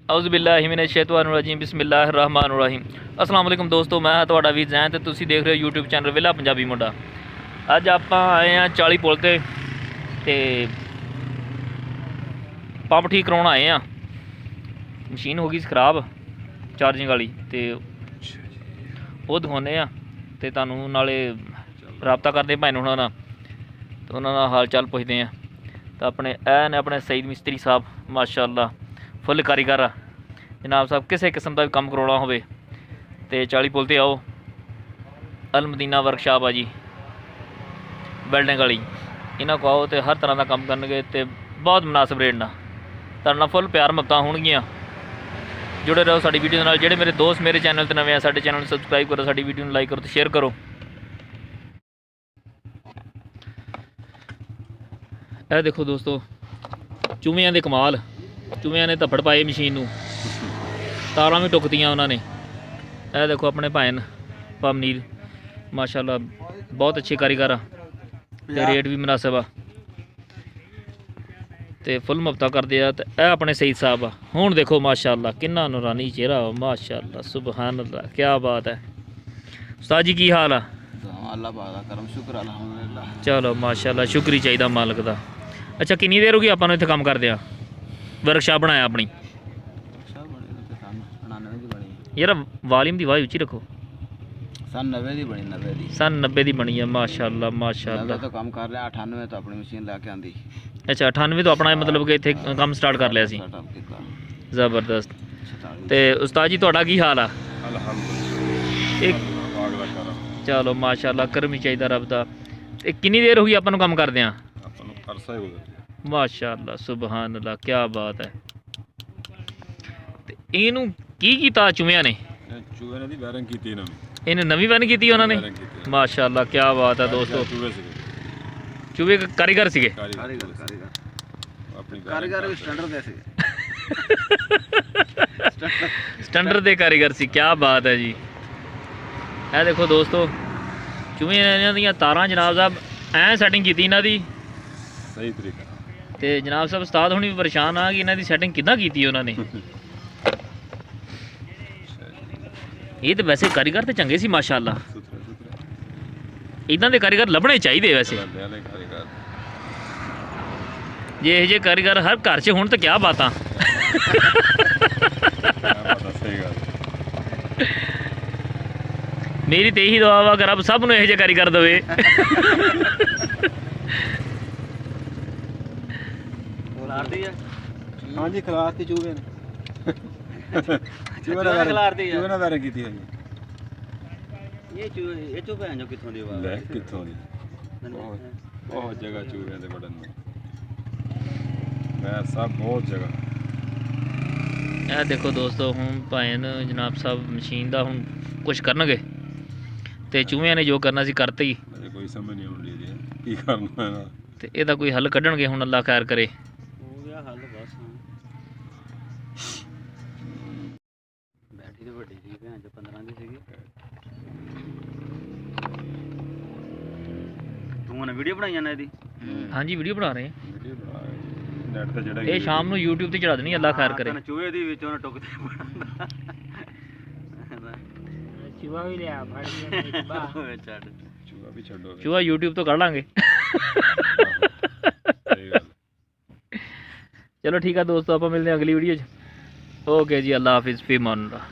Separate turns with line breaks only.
औज़ुबिल्लाहिमिनश्शैतानिर्रजीम बिस्मिल्लाहिर्रहमानिर्रहीम। अस्सलाम वालेकुम दोस्तों, मैं ਤੁਹਾਡਾ ਵੀ ਜ਼ੈਨ ਤੇ ਤੁਸੀਂ ਦੇਖ ਰਹੇ ਹੋ YouTube ਚੈਨਲ ਵਿਲਾ ਪੰਜਾਬੀ ਮੁੰਡਾ। ਅੱਜ ਆਪਾਂ ਆਏ ਆ 40 ਪੁਲ ਤੇ ਪੰਪ ਠੀਕ ਕਰਾਉਣ ਆਏ ਆ। ਮਸ਼ੀਨ ਹੋ ਗਈ ਸੀ ਖਰਾਬ ਚਾਰਜਿੰਗ ਵਾਲੀ ਤੇ ਉਹ ਦਿਖਾਉਂਦੇ ਆ ਤੇ ਤੁਹਾਨੂੰ ਨਾਲੇ ਰਾਬਤਾ ਕਰਦੇ ਭਾਈ ਉਹਨਾਂ ਨਾਲ ਤੇ ਉਹਨਾਂ ਦਾ ਹਾਲ ਚਾਲ ਪੁੱਛਦੇ ਆ। ਤਾਂ ਆਪਣੇ ਇਹ ਨੇ ਆਪਣੇ ਸਈਦ ਮਿਸਤਰੀ ਸਾਹਿਬ ਮਾਸ਼ਾਅੱਲਾ फुल कारीगर आ जनाब साहब। किसी किस्म का भी काम करवाना हो तो 40 पुल आओ, अल मदीना वर्कशॉप आ जी वेल्डिंग वाली, इन्हों को आओ तो हर तरह का काम करनगे तो बहुत मुनासिब रेट ना तुहाडे फुल प्यार मुहब्बत होणगियां। जुड़े रहो साडी वीडियो नाल। जिहड़े मेरे दोस्त मेरे चैनल ते नवे आ साडे चैनल सबसक्राइब करो, साडी वीडियो लाइक करो तो शेयर करो। ਇਹ देखो दोस्तों चूहियां दे कमाल, चूहियां ने धप्पड़ पाए मशीन नूं, तारां भी टुकदियां उन्होंने। यह देखो अपने भाइन पमनीर माशाअल्लाह बहुत अच्छे कारीगर आ, रेट भी मुनासिब आ ते फुल मुफ्ता करते आ। तो यह अपने सईद साहब आ। हुण देखो माशाअल्लाह किन्ना नूरानी चेहरा माशाअल्लाह सुबहान अल्लाह, क्या बात है। उस्ताद जी की हाल आ?
अल्लाह पाक दा करम शुक्र अल्हम्दुलिल्लाह।
चलो माशाअल्लाह शुक्र ही चाहिए मालिक दा। अच्छा कितनी देर हो गई आपां नूं इत्थे काम करदे आ? वर्कशॉप बनाया अपनी यार, वॉल्यूम की आवाज़ उच्ची रखो।
सन 90 दी बनी, 90 दी
सन 90 की बनी है माशाअल्लाह माशाअल्लाह।
तो काम कर रहे 98 तो अपनी मशीन लेके आंदी।
अच्छा 98 तो अपना मतलब कि इत्थे काम स्टार्ट कर लिया सी। ज़बरदस्त। तो उस्ताद जी तुहाडा की हाल आ? अल्हम्दुलिल्लाह। चलो माशाअल्लाह करम ही चाहिए रब दा। कितनी देर हो गई आपां नूं काम करदे आ? माशाअल्लाह सुबहान अल्लाह, क्या बात है। ते इनू की कीता चूहियां ने?
चूहे ने वायरिंग कीती इन्होंने,
इन्हें नवी वायरिंग कीती उन्होंने माशाअल्लाह, क्या बात है दोस्तों। चूहे कारीगर सीगे,
कारीगर भी स्टैंडर्ड दे सीगे,
स्टैंडर्ड दे कारीगर सी, क्या बात है जी। ए देखो दोस्तों चूहे इन्हां दियां तारां जनाब साहब ऐ सैटिंग कीती इन्हां दी
सही तरीका।
ते जनाब साहब उस्ताद हुणी भी परेशान आ कि इन्हां दी सैटिंग किद्दां कीती उन्होंने। ये तो वैसे कारीगर तो चंगे सी माशाअल्लाह, इदां दे कारीगर लभने चाहिए वैसे। जे ये जे कारीगर हर घर च होण तो क्या बातां। मेरी तो यही दुआ वा कि रब सब नूं इहो जे कारीगर देवे।
हाँ जी खिलारती चूहे ने, चूहे ने वायरिंग कीती है।
ये चूहे जो कित्थों दी आवाज़
ले कित्थों दी बहुत जगह चूहे दे बड़न में मैं सब बहुत जगह।
ਇਹ देखो दोस्तों ਹੁਣ ਭਾਵੇਂ जनाब साहब मशीन ਦਾ ਹੁਣ ਕੁਝ ਕਰਨਗੇ ਤੇ ਚੂਹਿਆਂ ਨੇ ਜੋ ਕਰਨਾ ਸੀ ਕਰਤੇ ਹੀ।
मुझे कोई समझ नहीं आउंदी जी की करना है ना,
ਤੇ ਇਹਦਾ ਕੋਈ ਹੱਲ ਕੱਢਣਗੇ ਹੁਣ, ਅੱਲਾ ਖੈਰ ਕਰੇ।
हो गया हल बस। बैठी तो बड़ी थी भैन जो 15 दी सीगी। तू ने वीडियो बनाई जाना दी?
हाँ जी वीडियो बना रहे हैं।
वीडियो बना नेट ते चढ़ा
ਇਹ ਸ਼ਾਮ ਨੂੰ YouTube ਤੇ ਚੜਾ ਦੇਣੀ, ਅੱਲਾ ਖੈਰ ਕਰੇ।
चूहे दी विचों टुकदे बनांदा चूहा भी लिया फड़ लिया बाहर छड़
चूहा भी छड्डो
ਚੂਹਾ YouTube ਤੋਂ ਕੱਢ ਲਾਂਗੇ।
सही गल।
चलो ठीक है दोस्तों, आप मिलते हैं अगली वीडियो। ओके जी, अल्लाह हाफिज़, फी अमान अल्लाह।